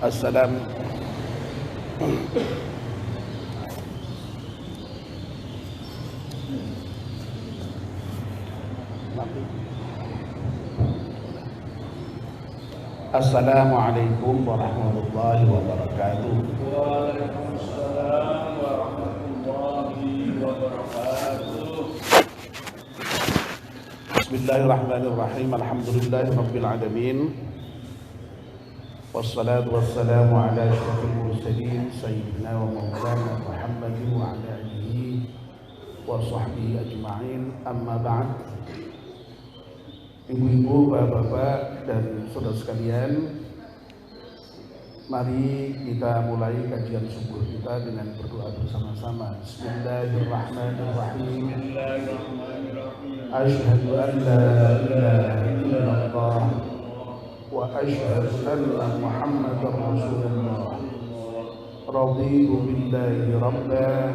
Assalam. Assalamualaikum warahmatullahi wabarakatuh. Waalaikumsalam warahmatullahi wabarakatuh. Bismillahirrahmanirrahim. Alhamdulillahirabbil alamin. Wassalatu wassalamu ala asyrafil mursalin sayyidina wa maulana Muhammadin wa ala alihi wa sahbihi ajma'in. Amma ba'd. Ibu-ibu, bapak-bapak, dan saudara sekalian, mari kita mulai kajian subuh kita dengan berdoa bersama-sama. Bismillahirrahmanirrahim. Asyhadu an la ilaha illallah wa asyhadu anna Muhammadar Rasulullah. Raditu billahi rabban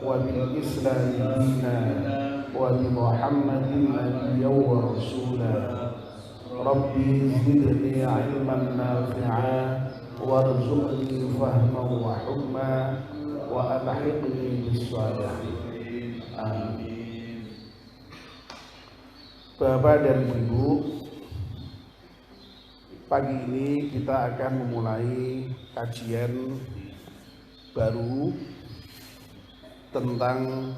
wa bil islami dinan wa bi Muhammadin nabiyyan wa rasula. Rabbi zidni ilman nafi'a warzuqni fahman wa hukma wa alhiqni bis shalihin. Amin. Bapak dan Ibu, pagi ini kita akan memulai kajian baru tentang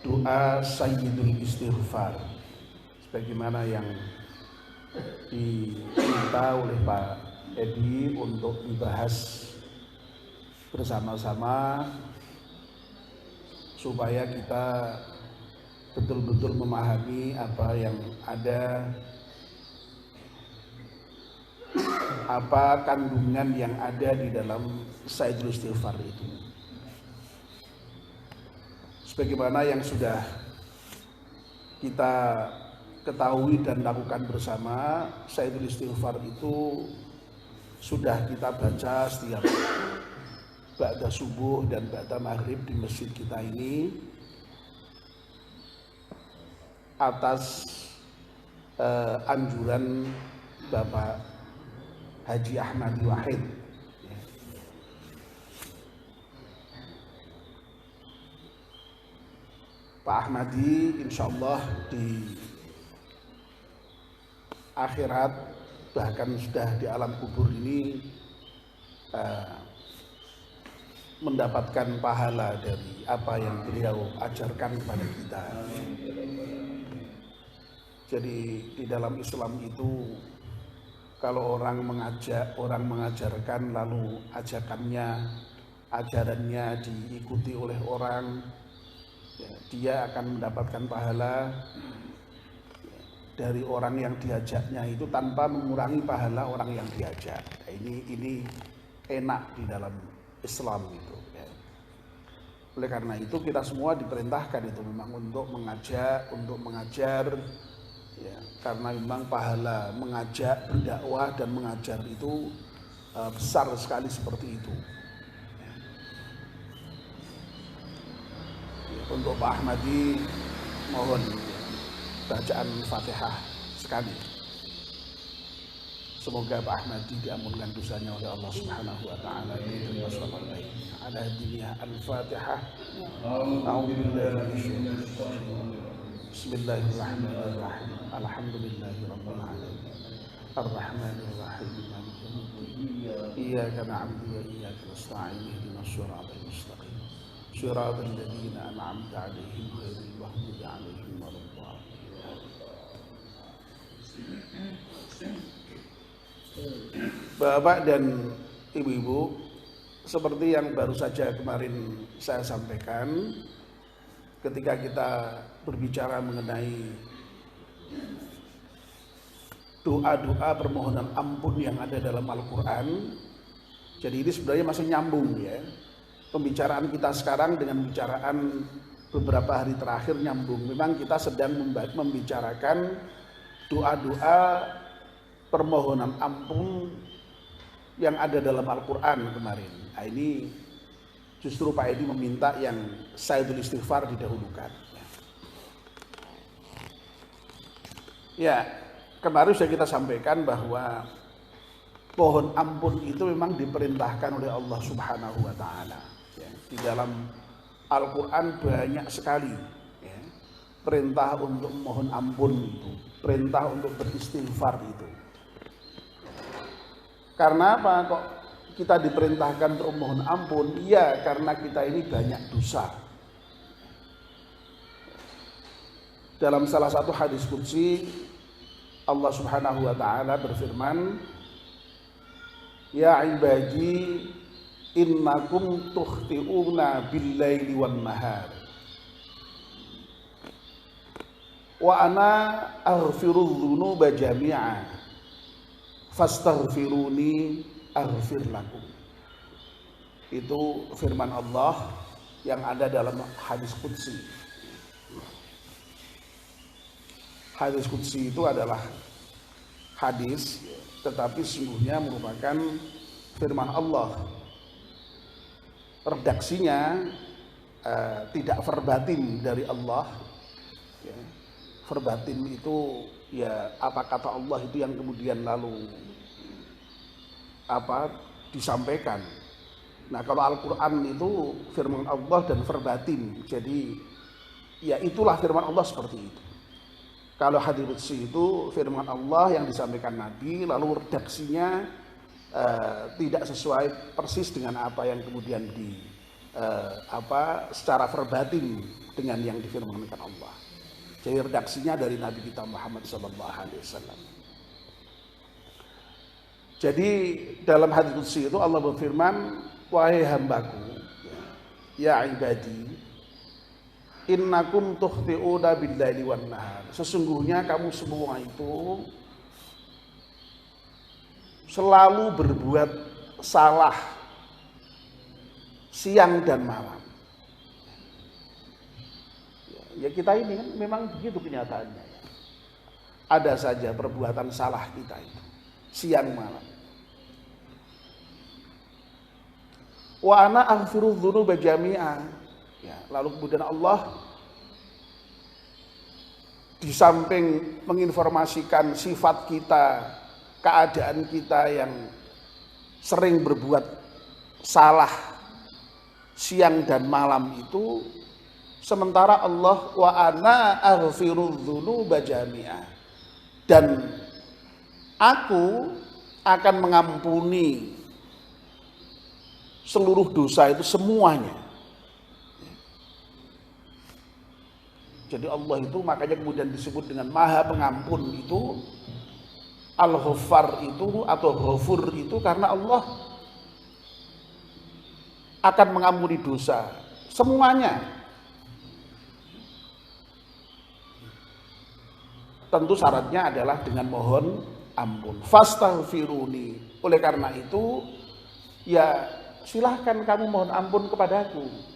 doa Sayyidul Istighfar, sebagaimana yang diminta oleh Pak Edi untuk dibahas bersama-sama supaya kita betul-betul memahami apa yang ada, apa kandungan yang ada di dalam Sayyidul Istighfar itu. Sebagaimana yang sudah kita ketahui dan lakukan bersama, Sayyidul Istighfar itu sudah kita baca setiap ba'da subuh dan ba'da maghrib di masjid kita ini atas anjuran Bapak Haji Ahmadi Wahid. Pak Ahmadi insyaallah di akhirat, bahkan sudah di alam kubur ini mendapatkan pahala dari apa yang beliau ajarkan kepada kita. Jadi di dalam Islam itu kalau orang mengajak, orang mengajarkan, lalu ajarannya diikuti oleh orang, ya, dia akan mendapatkan pahala dari orang yang diajaknya itu tanpa mengurangi pahala orang yang diajak. Nah, ini enak di dalam Islam itu. Ya. Oleh karena itu kita semua diperintahkan itu memang untuk mengajak, untuk mengajar. Ya, karena memang pahala mengajak, berdakwah dan mengajar itu besar sekali seperti itu. Ya, untuk Pak Ahmadi mohon bacaan Fatihah sekali. Semoga Pak Ahmadi diampunkan dosanya oleh Allah Subhanahu wa taala. Ala dunia Al-Fatihah. Bismillahirrahmanirrahim. Alhamdulillahirabbil alamin. Arrahmanir rahim. Maliki yaumiddin. Iyyaka na'budu wa iyyaka nasta'in. Ihdinas shiratal mustaqim. Shiratal ladzina an'amta 'alaihim ghairil maghdubi 'alaihim waladdallin. Bapak dan ibu-ibu, seperti yang baru saja kemarin saya sampaikan, ketika kita berbicara mengenai doa-doa permohonan ampun yang ada dalam Al-Quran, jadi ini sebenarnya masih nyambung ya. Pembicaraan kita sekarang dengan pembicaraan beberapa hari terakhir nyambung. Memang kita sedang membicarakan doa-doa permohonan ampun yang ada dalam Al-Quran kemarin. Nah, ini justru Pak Edi meminta yang Sayyidul Istighfar didahulukan. Ya, kemarin sudah kita sampaikan bahwa pohon ampun itu memang diperintahkan oleh Allah Subhanahu wa taala. Ya, di dalam Al-Qur'an banyak sekali ya, perintah untuk mohon ampun itu, perintah untuk beristighfar itu. Karena apa kok kita diperintahkan untuk mohon ampun? Ya, karena kita ini banyak dosa. Dalam salah satu hadis qudsi Allah Subhanahu wa taala berfirman, "Ya ibadi, innakum tukhti'una bil-laili wan-nahar. Wa ana aghfirudz dzunuba jami'a. Fastaghfiruni aghfir lakum." Itu firman Allah yang ada dalam hadis qudsi. Hadis qudsi itu adalah hadis, tetapi sesungguhnya merupakan firman Allah. Redaksinya tidak verbatim dari Allah. Ya. Verbatim itu ya apa kata Allah itu yang kemudian lalu disampaikan. Nah, kalau Al-Qur'an itu firman Allah dan verbatim. Jadi ya itulah firman Allah seperti itu. Kalau hadis qudsi itu firman Allah yang disampaikan Nabi, lalu redaksinya tidak sesuai persis dengan apa yang kemudian secara verbatim dengan yang difirmankan Allah. Jadi redaksinya dari Nabi kita Muhammad SAW. Jadi dalam hadis qudsi itu Allah berfirman, "Wahai hambaku, ya ibadi, innakum tukhti'una bil-laili wan-nahar." Sesungguhnya kamu semua itu selalu berbuat salah siang dan malam. Ya kita ini kan memang begitu kenyataannya. Ada saja perbuatan salah kita itu siang malam. Wa ana aghfirudz dzunuba jami'a. Ya, lalu kemudian Allah di samping menginformasikan sifat kita, keadaan kita yang sering berbuat salah siang dan malam itu, sementara Allah wa ana aghfirudz dzunuba jami'a, dan aku akan mengampuni seluruh dosa itu semuanya. Jadi Allah itu makanya kemudian disebut dengan Maha Pengampun itu, Al-Ghaffar itu atau Ghafur itu, karena Allah akan mengampuni dosa semuanya. Tentu syaratnya adalah dengan mohon ampun. Fastaghfiruni. Oleh karena itu ya silahkan kamu mohon ampun kepadaku.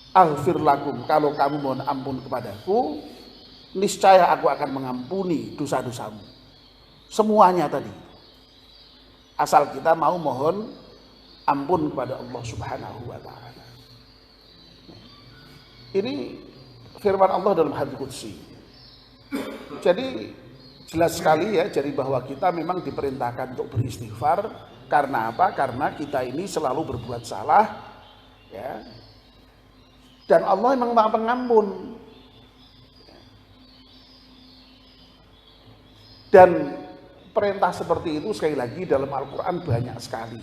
Aghfir lakum, kalau kamu mohon ampun kepadaku, niscaya aku akan mengampuni dosa-dosamu semuanya tadi. Asal kita mau mohon ampun kepada Allah Subhanahu wa taala. Ini firman Allah dalam hadis qudsi. Jadi jelas sekali ya, jadi bahwa kita memang diperintahkan untuk beristighfar. Karena apa? Karena kita ini selalu berbuat salah ya. Dan Allah memang Maha Pengampun. Dan perintah seperti itu sekali lagi dalam Al-Qur'an banyak sekali.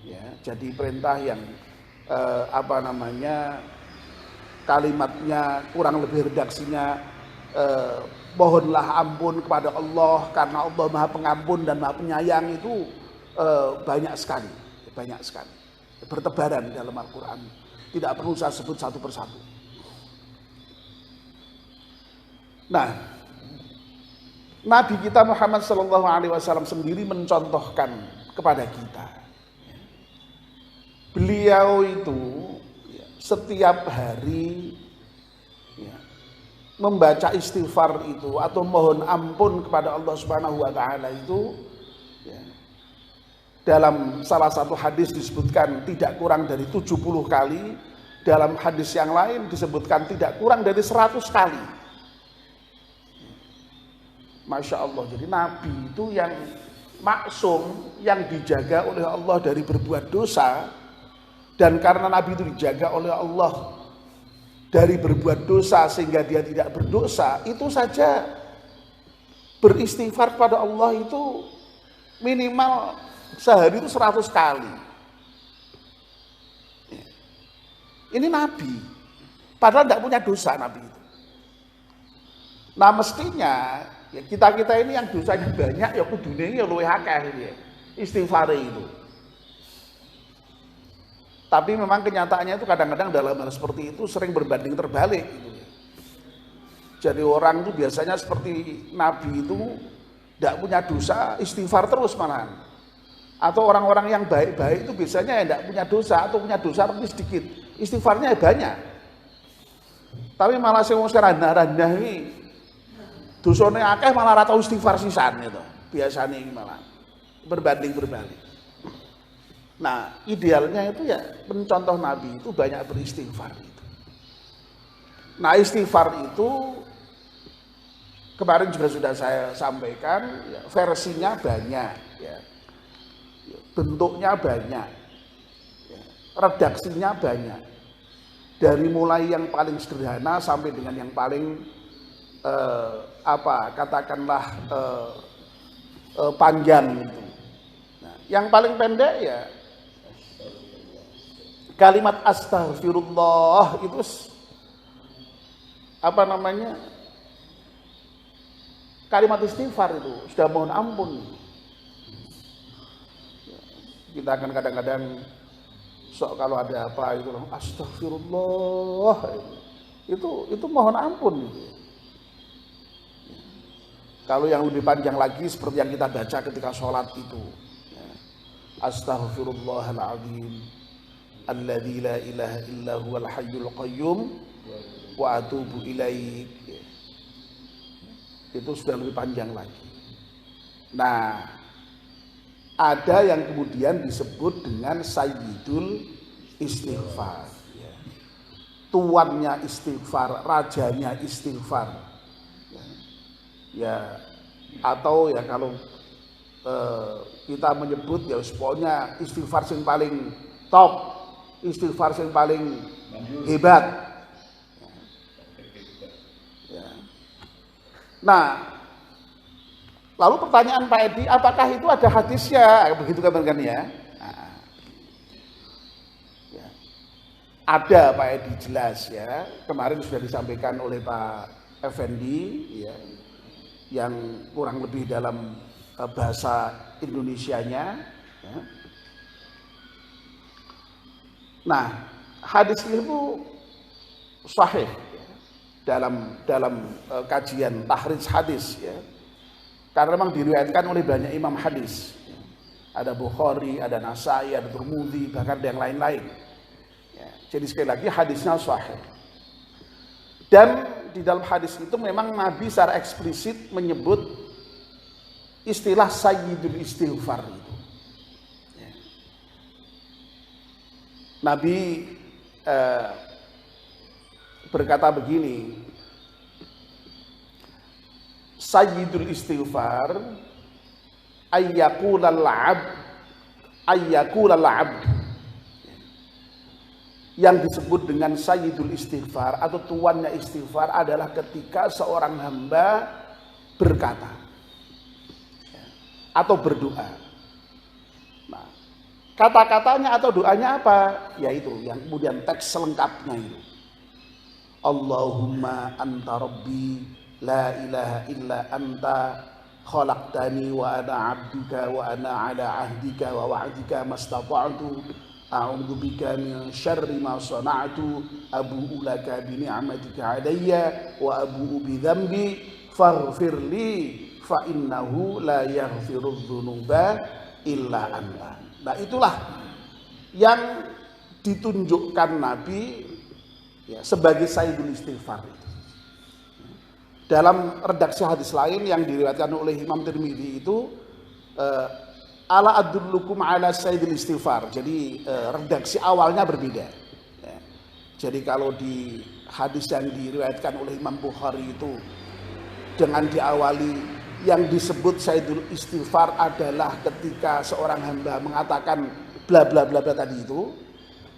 Ya, jadi perintah yang kalimatnya kurang lebih redaksinya mohonlah ampun kepada Allah karena Allah Maha Pengampun dan Maha Penyayang, itu banyak sekali, bertebaran dalam Al-Qur'an. Tidak perlu saya sebut satu persatu. Nah, Nabi kita Muhammad SAW sendiri mencontohkan kepada kita. Beliau itu setiap hari membaca istighfar itu atau mohon ampun kepada Allah Subhanahu wa taala itu, dalam salah satu hadis disebutkan tidak kurang dari 70 kali, dalam hadis yang lain disebutkan tidak kurang dari 100 kali. Masya Allah, jadi Nabi itu yang maksum yang dijaga oleh Allah dari berbuat dosa, dan karena Nabi itu dijaga oleh Allah dari berbuat dosa sehingga dia tidak berdosa, itu saja beristighfar pada Allah itu minimal sehari itu 100 kali. Ini Nabi, padahal tidak punya dosa Nabi itu. Nah mestinya ya kita ini yang dosanya banyak ya kudune ya luwih akeh ya istighfar itu. Tapi memang kenyataannya itu kadang-kadang dalam hal seperti itu sering berbanding terbalik gitu ya. Jadi orang itu biasanya seperti Nabi itu tidak punya dosa, istighfar terus malahan. Atau orang-orang yang baik-baik itu biasanya tidak punya dosa atau punya dosa tapi sedikit, istighfarnya banyak. Tapi malah sing wong rendah-rendah ini dosane akeh malah ora tau istighfar sisan itu. Biasanya ini malah berbanding-berbalik. Nah, idealnya itu ya mencontoh Nabi itu banyak beristighfar itu. Nah, istighfar itu kemarin juga sudah saya sampaikan, ya, versinya banyak, ya. Bentuknya banyak, ya. Redaksinya banyak. Dari mulai yang paling sederhana sampai dengan yang paling katakanlah panjang itu. Nah, yang paling pendek ya kalimat astaghfirullah itu kalimat istighfar itu sudah mohon ampun. Kita akan kadang-kadang kalau ada apa itu astagfirullah itu mohon ampun gitu. Kalau yang lebih panjang lagi seperti yang kita baca ketika sholat itu astaghfirullahaladzim alladzi la ilaha illa huwal hayyul qayyum wa atubu ilaih. Itu sudah lebih panjang lagi. Nah, ada yang kemudian disebut dengan sayyidul istighfar, ya. Tuannya istighfar, rajanya istighfar, ya. Atau ya kalau kita menyebut ya pokoknya istighfar yang paling top, istighfar yang paling hebat, ya. Nah, lalu pertanyaan Pak Edi, apakah itu ada hadisnya? Begitu kan ya? Nah, ya. Ada Pak Edi, jelas ya. Kemarin sudah disampaikan oleh Pak Effendi, ya, yang kurang lebih dalam bahasa Indonesianya. Ya. Nah, hadis itu sahih ya, dalam kajian tahrij hadis ya. Karena memang diriwayatkan oleh banyak imam hadis. Ada Bukhari, ada Nasai, ada Tirmidzi, bahkan ada yang lain-lain. Ya, jadi sekali lagi hadisnya sahih. Dan di dalam hadis itu memang Nabi secara eksplisit menyebut istilah sayyidul istighfar itu. Ya. Nabi berkata begini, sayyidul istighfar ayyaqulal abd. Yang disebut dengan sayyidul istighfar atau tuannya istighfar adalah ketika seorang hamba berkata atau berdoa. Nah, kata-katanya atau doanya apa? Yaitu yang kemudian teks selengkapnya itu. Allahumma anta rabbi la ilaha illa anta khalaqtani wa ana abduka wa ana ala ahdika wa wa'dika mastata'tu a'udzubika min syarri ma sana'tu abu'u laka bi ni'matika 'alayya wa abu'u bi dzambi faghfirli fa innahu la yaghfirudz dzunuba illa anta. Nah, itulah yang ditunjukkan Nabi ya, sebagai sayyidul istighfar itu. Dalam redaksi hadis lain yang diriwayatkan oleh Imam Tirmidzi itu ala adullukum ala sayyidil istighfar. Jadi redaksi awalnya berbeda. Ya. Jadi kalau di hadis yang diriwayatkan oleh Imam Bukhari itu dengan diawali yang disebut Sayyidul Istighfar adalah ketika seorang hamba mengatakan bla bla bla bla tadi itu.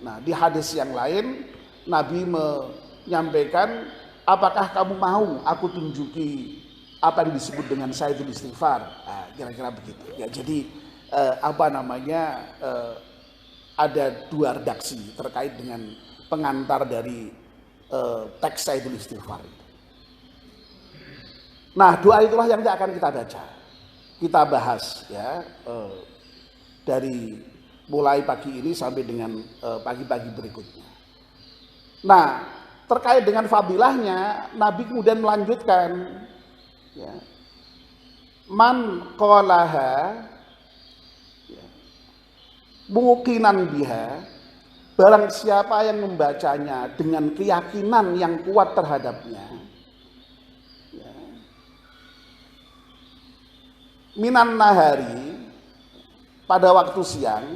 Nah, di hadis yang lain Nabi menyampaikan, apakah kamu mau aku tunjuki apa yang disebut dengan Sayyidul Istighfar? Nah, kira-kira begitu. Ya, jadi ada dua redaksi terkait dengan pengantar dari teks Sayyidul Istighfar. Nah, doa itulah yang akan kita baca, kita bahas ya, dari mulai pagi ini sampai dengan pagi-pagi berikutnya. Nah, terkait dengan fadilahnya, Nabi kemudian melanjutkan, ya, man qalaha muqinan biha, barang siapa yang membacanya dengan keyakinan yang kuat terhadapnya, minan nahari, pada waktu siang,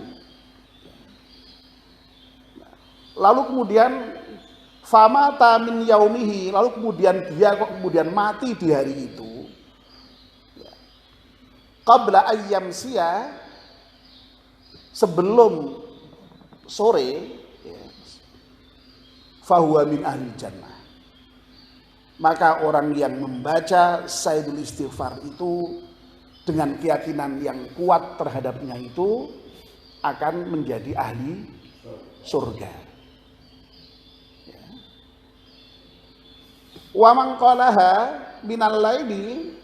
lalu kemudian famata min yaumihi, lalu kemudian dia kok kemudian mati di hari itu, qabla ayyam sia, sebelum sore, fahuwa min ahli jannah, maka orang yang membaca Sayyidul Istighfar itu dengan keyakinan yang kuat terhadapnya itu akan menjadi ahli surga. Wa man qalaha minal laili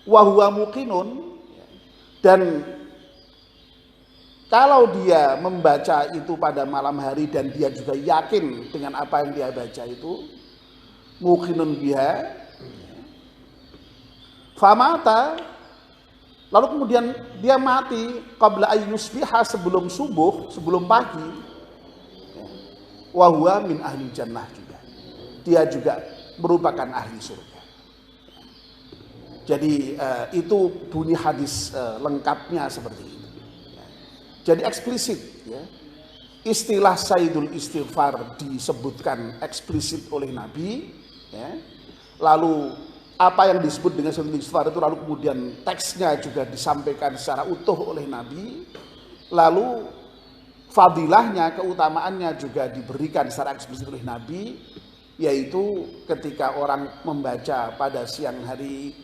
wa huwa muqinun, dan kalau dia membaca itu pada malam hari dan dia juga yakin dengan apa yang dia baca itu, muqinun biha, famata, lalu kemudian dia mati qabla ayyusbiha, sebelum subuh, sebelum pagi, wa huwa min ahli jannah, juga dia juga merupakan ahli surga. Jadi itu bunyi hadis lengkapnya seperti itu. Jadi eksplisit, ya. Istilah Sayyidul Istighfar disebutkan eksplisit oleh Nabi, ya. Lalu apa yang disebut dengan Sayyidul Istighfar itu lalu kemudian teksnya juga disampaikan secara utuh oleh Nabi. Lalu fadilahnya, keutamaannya juga diberikan secara eksplisit oleh Nabi, yaitu ketika orang membaca pada siang hari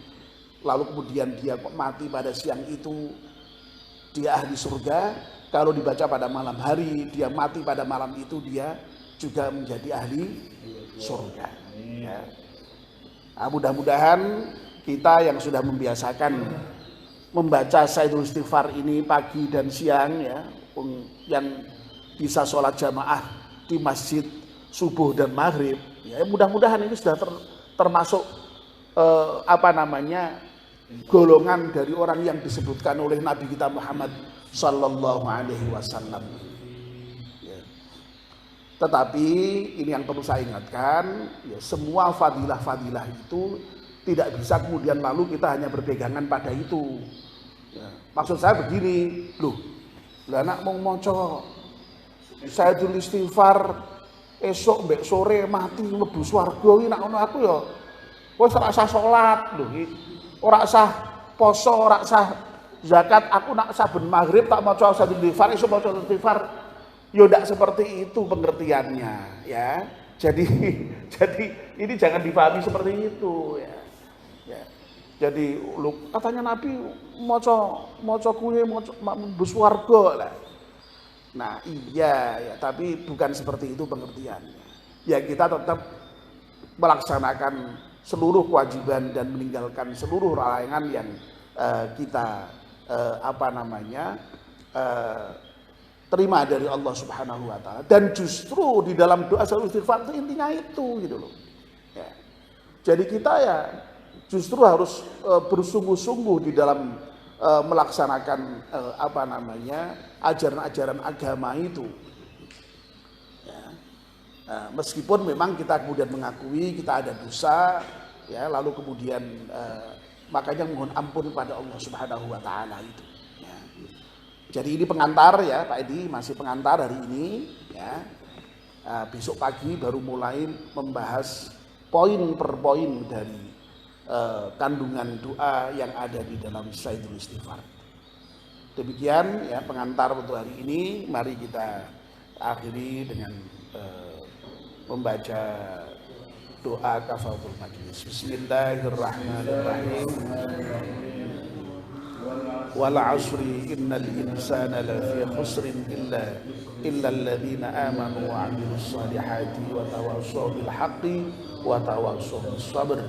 lalu kemudian dia kok mati pada siang itu, dia ahli surga. Kalau dibaca pada malam hari, dia mati pada malam itu, dia juga menjadi ahli surga, ya. Nah, mudah-mudahan kita yang sudah membiasakan membaca Sayyidul Istighfar ini pagi dan siang, ya, yang bisa sholat jamaah di masjid subuh dan maghrib, ya, mudah-mudahan ini sudah termasuk golongan dari orang yang disebutkan oleh Nabi kita Muhammad Sallallahu Alaihi Wasallam. Ya. Tetapi ini yang perlu saya ingatkan, ya, semua fadilah-fadilah itu tidak bisa kemudian lalu kita hanya berpegangan pada itu. Ya. Maksud saya begini, loh, anak mau moco Sayyidul Istighfar esok mbek sore mati mlebu swarga iki nek ngono aku ya wis ora usah salat lho iki. Ora usah poso, ora usah zakat, aku nak saben maghrib tak maca Sayyidul Istighfar, esuk maca Istighfar. Ya ndak seperti itu pengertiannya, ya. Jadi ini jangan dipahami seperti itu, ya. Ya. Jadi lu katanya Nabi maca kuwi mlebu swarga lah. Nah iya ya, tapi bukan seperti itu pengertiannya. Ya kita tetap melaksanakan seluruh kewajiban dan meninggalkan seluruh larangan yang kita terima dari Allah Subhanahu wa taala. Dan justru di dalam doa Sayyidul Istighfar itu intinya itu gitu loh. Ya. Jadi kita ya justru harus bersungguh-sungguh di dalam melaksanakan ajaran-ajaran agama itu. Ya. Meskipun memang kita kemudian mengakui kita ada dosa, ya, lalu kemudian makanya mohon ampun pada Allah Subhanahu wa taala itu. Ya. Jadi ini pengantar ya Pak Edi, masih pengantar hari ini ya. Besok pagi baru mulai membahas poin per poin dari kandungan doa yang ada di dalam Sayyidul Istighfar. Demikian ya pengantar untuk hari ini. Mari kita akhiri dengan membaca doa kafaratul majlis. Bismillahirrahmanirrahim. Wal 'asri innal insana lafi khusrin illa alladziina aamanu wa 'amilus shalihati wa tawassaw bil haqqi wa tawassaw bis sabr.